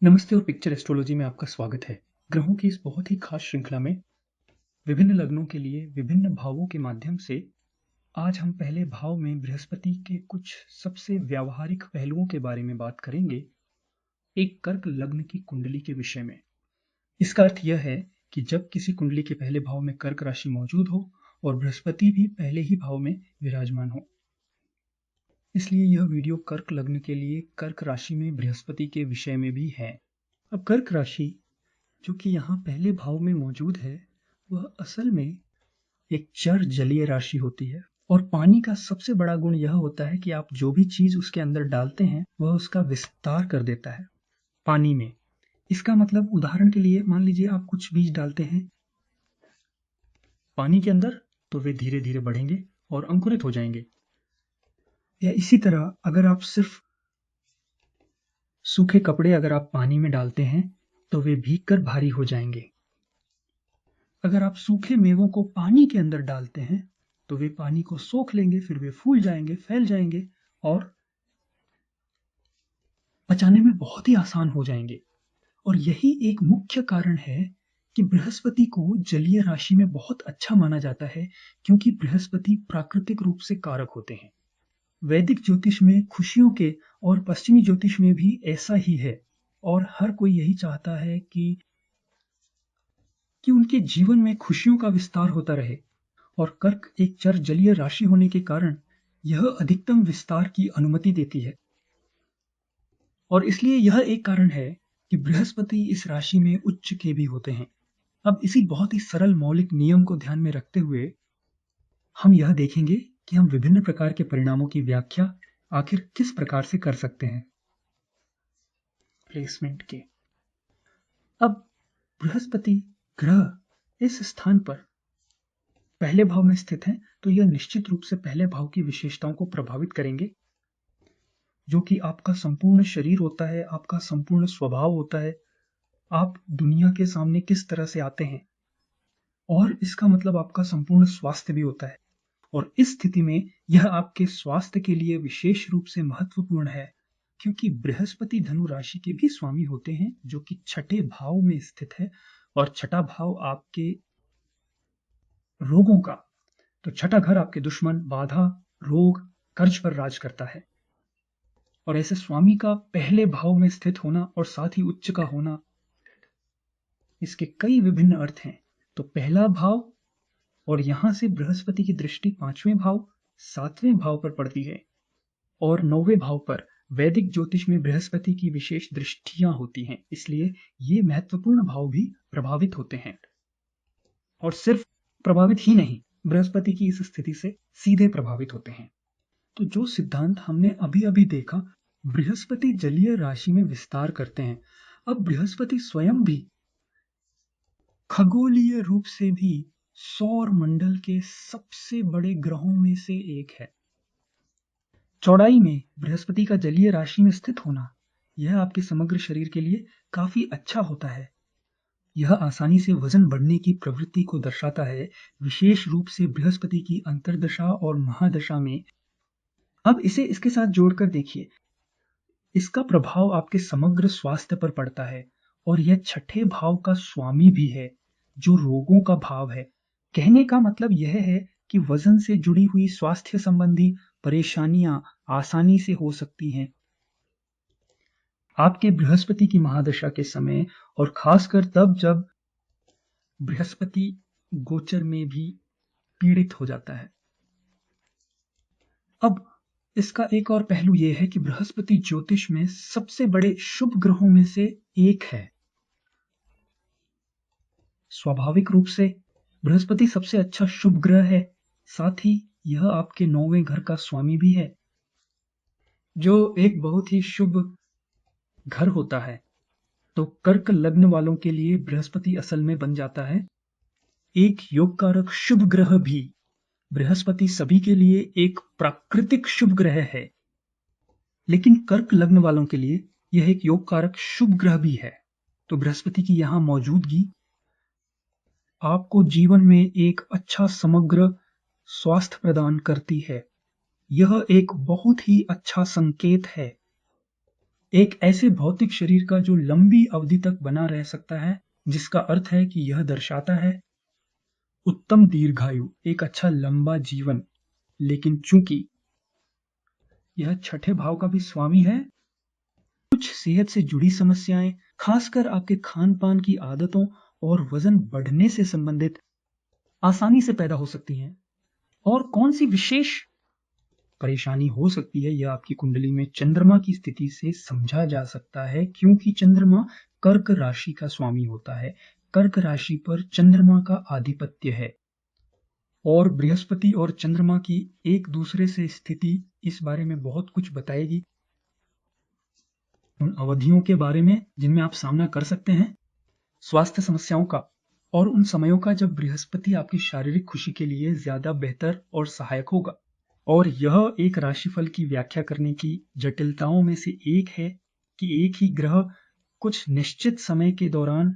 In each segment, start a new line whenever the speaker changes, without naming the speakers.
नमस्ते और picture astrology में आपका स्वागत है। ग्रहों की इस बहुत ही खास श्रृंखला में विभिन्न लग्नों के लिए विभिन्न भावों के माध्यम से आज हम पहले भाव में बृहस्पति के कुछ सबसे व्यावहारिक पहलुओं के बारे में बात करेंगे, एक कर्क लग्न की कुंडली के विषय में। इसका अर्थ यह है कि जब किसी कुंडली के पहले भाव में कर्क राशि मौजूद हो और बृहस्पति भी पहले ही भाव में विराजमान हो। इसलिए यह वीडियो कर्क लग्न के लिए कर्क राशि में बृहस्पति के विषय में भी है। अब कर्क राशि जो कि यहाँ पहले भाव में मौजूद है, वह असल में एक चर जलीय राशि होती है और पानी का सबसे बड़ा गुण यह होता है कि आप जो भी चीज उसके अंदर डालते हैं वह उसका विस्तार कर देता है पानी में। इसका मतलब उदाहरण के लिए मान लीजिए आप कुछ बीज डालते हैं पानी के अंदर, तो वे धीरे धीरे बढ़ेंगे और अंकुरित हो जाएंगे। या इसी तरह अगर आप सिर्फ सूखे कपड़े अगर आप पानी में डालते हैं तो वे भीग कर भारी हो जाएंगे। अगर आप सूखे मेवों को पानी के अंदर डालते हैं तो वे पानी को सोख लेंगे, फिर वे फूल जाएंगे, फैल जाएंगे और पचाने में बहुत ही आसान हो जाएंगे। और यही एक मुख्य कारण है कि बृहस्पति को जलीय राशि में बहुत अच्छा माना जाता है, क्योंकि बृहस्पति प्राकृतिक रूप से कारक होते हैं। वैदिक ज्योतिष में खुशियों के और पश्चिमी ज्योतिष में भी ऐसा ही है और हर कोई यही चाहता है कि उनके जीवन में खुशियों का विस्तार होता रहे। और कर्क एक चर जलीय राशि होने के कारण यह अधिकतम विस्तार की अनुमति देती है। और इसलिए यह एक कारण है कि बृहस्पति इस राशि में उच्च के भी होते हैं। अब इसी बहुत ही सरल मौलिक नियम को ध्यान में रखते हुए हम यह देखेंगे कि हम विभिन्न प्रकार के परिणामों की व्याख्या आखिर किस प्रकार से कर सकते हैं प्लेसमेंट के। अब बृहस्पति ग्रह इस स्थान पर पहले भाव में स्थित हैं, तो यह निश्चित रूप से पहले भाव की विशेषताओं को प्रभावित करेंगे, जो कि आपका संपूर्ण शरीर होता है, आपका संपूर्ण स्वभाव होता है, आप दुनिया के सामने किस तरह से आते हैं, और इसका मतलब आपका संपूर्ण स्वास्थ्य भी होता है। और इस स्थिति में यह आपके स्वास्थ्य के लिए विशेष रूप से महत्वपूर्ण है, क्योंकि बृहस्पति धनु राशि के भी स्वामी होते हैं, जो कि छठे भाव में स्थित है। और छठा भाव आपके रोगों का, तो छठा घर आपके दुश्मन, बाधा, रोग, कर्ज पर राज करता है। और ऐसे स्वामी का पहले भाव में स्थित होना और साथ ही उच्च का होना, इसके कई विभिन्न अर्थ हैं। तो पहला भाव और यहां से बृहस्पति की दृष्टि पांचवें भाव, सातवें भाव पर पड़ती है और नौवें भाव पर वैदिक ज्योतिष में बृहस्पति की विशेष दृष्टियां होती हैं। इसलिए ये महत्वपूर्ण भाव भी प्रभावित होते हैं। और सिर्फ प्रभावित ही नहीं, बृहस्पति की इस स्थिति से सीधे प्रभावित होते हैं। तो जो सिद्धांत हमने अभी अभी देखा, बृहस्पति जलीय राशि में विस्तार करते हैं। अब बृहस्पति स्वयं भी खगोलीय रूप से भी सौर मंडल के सबसे बड़े ग्रहों में से एक है। चौड़ाई में बृहस्पति का जलीय राशि में स्थित होना, यह आपके समग्र शरीर के लिए काफी अच्छा होता है। यह आसानी से वजन बढ़ने की प्रवृत्ति को दर्शाता है, विशेष रूप से बृहस्पति की अंतर्दशा और महादशा में। अब इसे इसके साथ जोड़कर देखिए, इसका प्रभाव आपके समग्र स्वास्थ्य पर पड़ता है और यह छठे भाव का स्वामी भी है, जो रोगों का भाव है। कहने का मतलब यह है कि वजन से जुड़ी हुई स्वास्थ्य संबंधी परेशानियां आसानी से हो सकती हैं आपके बृहस्पति की महादशा के समय, और खासकर तब जब बृहस्पति गोचर में भी पीड़ित हो जाता है। अब इसका एक और पहलू यह है कि बृहस्पति ज्योतिष में सबसे बड़े शुभ ग्रहों में से एक है। स्वाभाविक रूप से बृहस्पति सबसे अच्छा शुभ ग्रह है, साथ ही यह आपके नौवें घर का स्वामी भी है, जो एक बहुत ही शुभ घर होता है। तो कर्क लग्न वालों के लिए बृहस्पति असल में बन जाता है एक योग कारक शुभ ग्रह भी। बृहस्पति सभी के लिए एक प्राकृतिक शुभ ग्रह है, लेकिन कर्क लग्न वालों के लिए यह एक योग कारक शुभ ग्रह भी है। तो बृहस्पति की यहां मौजूदगी आपको जीवन में एक अच्छा समग्र स्वास्थ्य प्रदान करती है। यह एक बहुत ही अच्छा संकेत है एक ऐसे भौतिक शरीर का जो लंबी अवधि तक बना रह सकता है, जिसका अर्थ है कि यह दर्शाता है उत्तम दीर्घायु, एक अच्छा लंबा जीवन। लेकिन चूंकि यह छठे भाव का भी स्वामी है, कुछ सेहत से जुड़ी समस्याएं, खासकर आपके खान पान की आदतों और वजन बढ़ने से संबंधित आसानी से पैदा हो सकती हैं। और कौन सी विशेष परेशानी हो सकती है, यह आपकी कुंडली में चंद्रमा की स्थिति से समझा जा सकता है, क्योंकि चंद्रमा कर्क राशि का स्वामी होता है। कर्क राशि पर चंद्रमा का आधिपत्य है और बृहस्पति और चंद्रमा की एक दूसरे से स्थिति इस बारे में बहुत कुछ बताएगी। उन अवधियों के बारे में जिनमें आप सामना कर सकते हैं स्वास्थ्य समस्याओं का, और उन समयों का जब बृहस्पति आपकी शारीरिक खुशी के लिए ज्यादा बेहतर और सहायक होगा। और यह एक राशिफल की व्याख्या करने की जटिलताओं में से एक है कि एक ही ग्रह कुछ निश्चित समय के दौरान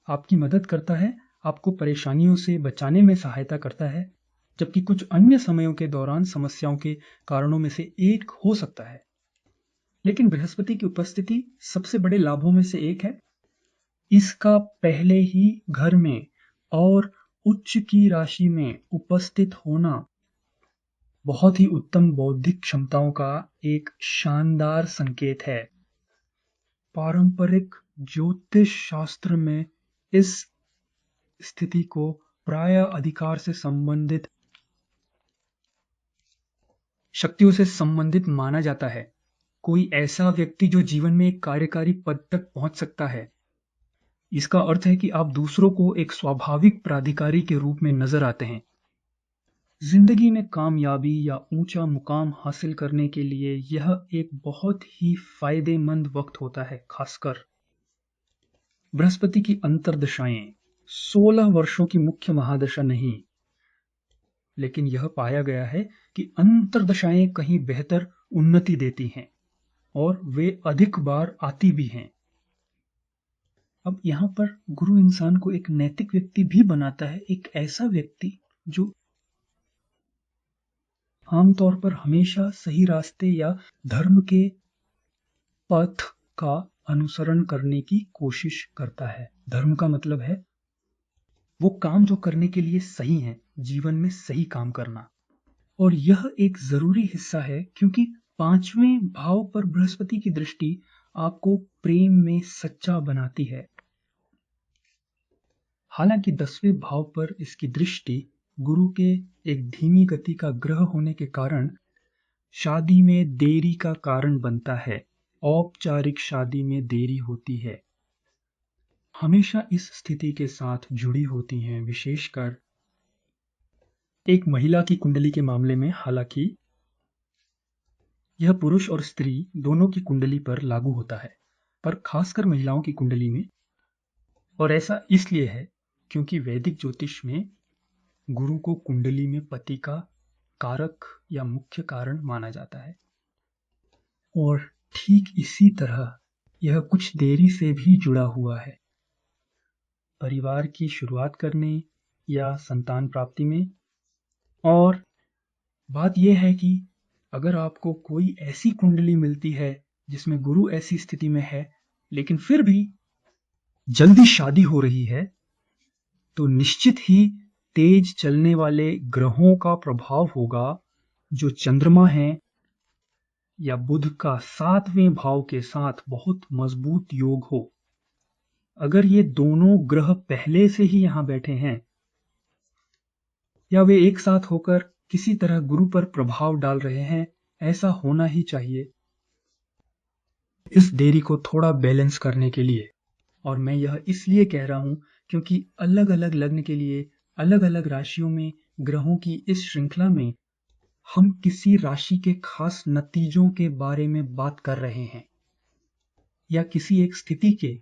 आपकी मदद करता है, आपको परेशानियों से बचाने में सहायता करता है, जबकि कुछ अन्य समयों के दौरान समस्याओं के कारणों में से एक हो सकता है। लेकिन बृहस्पति की उपस्थिति सबसे बड़े लाभों में से एक है। इसका पहले ही घर में और उच्च की राशि में उपस्थित होना बहुत ही उत्तम बौद्धिक क्षमताओं का एक शानदार संकेत है। पारंपरिक ज्योतिष शास्त्र में इस स्थिति को प्राय अधिकार से संबंधित शक्तियों से संबंधित माना जाता है। कोई ऐसा व्यक्ति जो जीवन में एक कार्यकारी पद तक पहुंच सकता है। इसका अर्थ है कि आप दूसरों को एक स्वाभाविक प्राधिकारी के रूप में नजर आते हैं। जिंदगी में कामयाबी या ऊंचा मुकाम हासिल करने के लिए यह एक बहुत ही फायदेमंद वक्त होता है। खासकर बृहस्पति की अंतर्दशाएं 16 वर्षों की मुख्य महादशा नहीं, लेकिन यह पाया गया है कि अंतर्दशाएं कहीं बेहतर उन्नति देती हैं और वे अधिक बार आती भी हैं। अब यहाँ पर गुरु इंसान को एक नैतिक व्यक्ति भी बनाता है, एक ऐसा व्यक्ति जो आमतौर पर हमेशा सही रास्ते या धर्म के पथ का अनुसरण करने की कोशिश करता है। धर्म का मतलब है वो काम जो करने के लिए सही है, जीवन में सही काम करना। और यह एक जरूरी हिस्सा है, क्योंकि पांचवें भाव पर बृहस्पति की दृष्टि आपको प्रेम में सच्चा बनाती है। हालांकि 10वें भाव पर इसकी दृष्टि गुरु के एक धीमी गति का ग्रह होने के कारण शादी में देरी का कारण बनता है। औपचारिक शादी में देरी होती है, हमेशा इस स्थिति के साथ जुड़ी होती हैं, विशेषकर एक महिला की कुंडली के मामले में। हालांकि यह पुरुष और स्त्री दोनों की कुंडली पर लागू होता है, पर खासकर महिलाओं की कुंडली में। और ऐसा इसलिए है क्योंकि वैदिक ज्योतिष में गुरु को कुंडली में पति का कारक या मुख्य कारण माना जाता है। और ठीक इसी तरह यह कुछ देरी से भी जुड़ा हुआ है, परिवार की शुरुआत करने या संतान प्राप्ति में। और बात यह है कि अगर आपको कोई ऐसी कुंडली मिलती है जिसमें गुरु ऐसी स्थिति में है, लेकिन फिर भी जल्दी शादी हो रही है, तो निश्चित ही तेज चलने वाले ग्रहों का प्रभाव होगा, जो चंद्रमा है या बुध का 7वें भाव के साथ बहुत मजबूत योग हो। अगर ये दोनों ग्रह पहले से ही यहां बैठे हैं या वे एक साथ होकर किसी तरह गुरु पर प्रभाव डाल रहे हैं, ऐसा होना ही चाहिए इस देरी को थोड़ा बैलेंस करने के लिए। और मैं यह इसलिए कह रहा हूं क्योंकि अलग अलग लग्न के लिए अलग अलग राशियों में ग्रहों की इस श्रृंखला में हम किसी राशि के खास नतीजों के बारे में बात कर रहे हैं या किसी एक स्थिति के,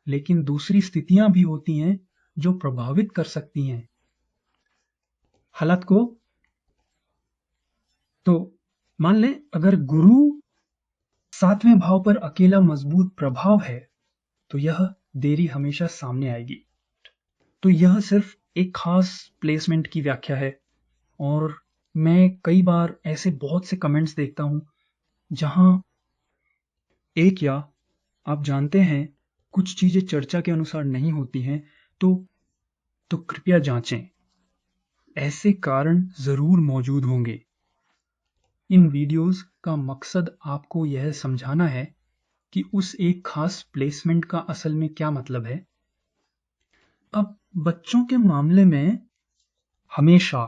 लेकिन दूसरी स्थितियां भी होती हैं जो प्रभावित कर सकती हैं हालत को। तो मान लें अगर गुरु 7वें भाव पर अकेला मजबूत प्रभाव है, तो यह देरी हमेशा सामने आएगी। तो यह सिर्फ एक खास प्लेसमेंट की व्याख्या है। और मैं कई बार ऐसे बहुत से कमेंट्स देखता हूं जहां एक या आप जानते हैं कुछ चीजें चर्चा के अनुसार नहीं होती हैं तो कृपया जांचें। ऐसे कारण जरूर मौजूद होंगे। इन वीडियोस का मकसद आपको यह समझाना है कि उस एक खास प्लेसमेंट का असल में क्या मतलब है। अब बच्चों के मामले में हमेशा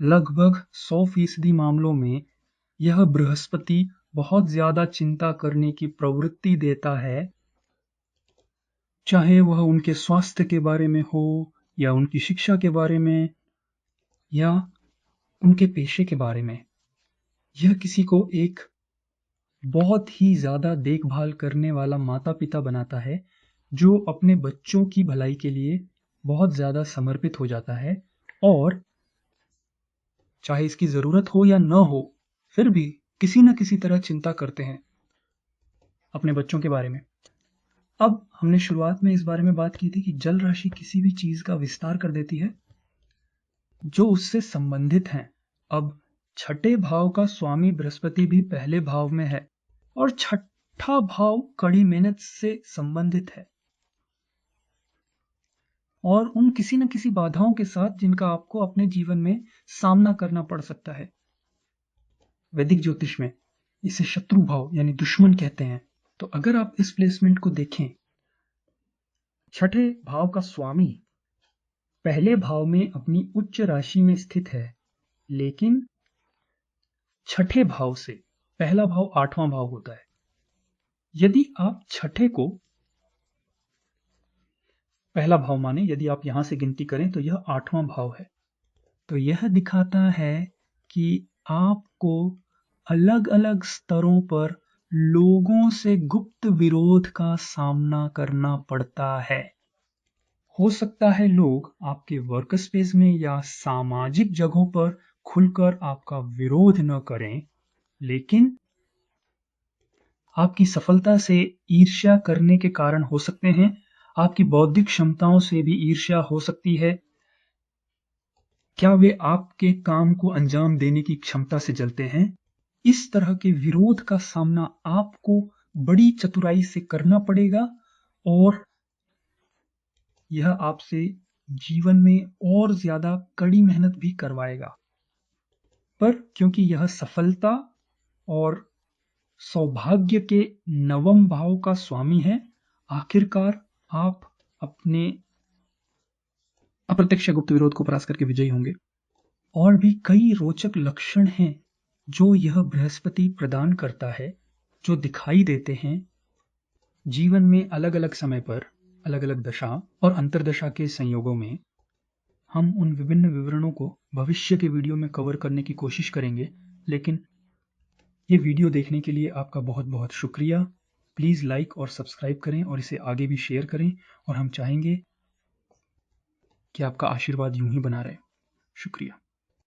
लगभग 100% मामलों में यह बृहस्पति बहुत ज्यादा चिंता करने की प्रवृत्ति देता है, चाहे वह उनके स्वास्थ्य के बारे में हो या उनकी शिक्षा के बारे में या उनके पेशे के बारे में। यह किसी को एक बहुत ही ज्यादा देखभाल करने वाला माता पिता बनाता है जो अपने बच्चों की भलाई के लिए बहुत ज्यादा समर्पित हो जाता है, और चाहे इसकी जरूरत हो या न हो फिर भी किसी न किसी तरह चिंता करते हैं अपने बच्चों के बारे में। अब हमने शुरुआत में इस बारे में बात की थी कि जल राशि किसी भी चीज का विस्तार कर देती है जो उससे संबंधित हैं। अब छठे भाव का स्वामी बृहस्पति भी पहले भाव में है और छठा भाव कड़ी मेहनत से संबंधित है और उन किसी न किसी बाधाओं के साथ जिनका आपको अपने जीवन में सामना करना पड़ सकता है। वैदिक ज्योतिष में इसे शत्रु भाव यानी दुश्मन कहते हैं। तो अगर आप इस प्लेसमेंट को देखें, छठे भाव का स्वामी पहले भाव में अपनी उच्च राशि में स्थित है, लेकिन छठे भाव से पहला भाव 8वां भाव होता है। यदि आप छठे को पहला भाव माने, यदि आप यहां से गिनती करें तो यह 8वां भाव है। तो यह दिखाता है कि आपको अलग अलग स्तरों पर लोगों से गुप्त विरोध का सामना करना पड़ता है। हो सकता है लोग आपके वर्क स्पेस में या सामाजिक जगहों पर खुलकर आपका विरोध न करें, लेकिन आपकी सफलता से ईर्ष्या करने के कारण हो सकते हैं। आपकी बौद्धिक क्षमताओं से भी ईर्ष्या हो सकती है। क्या वे आपके काम को अंजाम देने की क्षमता से जलते हैं? इस तरह के विरोध का सामना आपको बड़ी चतुराई से करना पड़ेगा और यह आपसे जीवन में और ज्यादा कड़ी मेहनत भी करवाएगा। पर क्योंकि यह सफलता और सौभाग्य के नवम भाव का स्वामी है, आखिरकार आप अपने अप्रत्यक्ष गुप्त विरोध को परास्त करके विजयी होंगे। और भी कई रोचक लक्षण हैं जो यह बृहस्पति प्रदान करता है, जो दिखाई देते हैं जीवन में अलग अलग समय पर, अलग अलग दशा और अंतर्दशा के संयोगों में। हम उन विभिन्न विवरणों को भविष्य के वीडियो में कवर करने की कोशिश करेंगे, लेकिन ये वीडियो देखने के लिए आपका बहुत बहुत शुक्रिया। प्लीज़ लाइक और सब्सक्राइब करें और इसे आगे भी शेयर करें, और हम चाहेंगे कि आपका आशीर्वाद यूं ही बना रहे। शुक्रिया।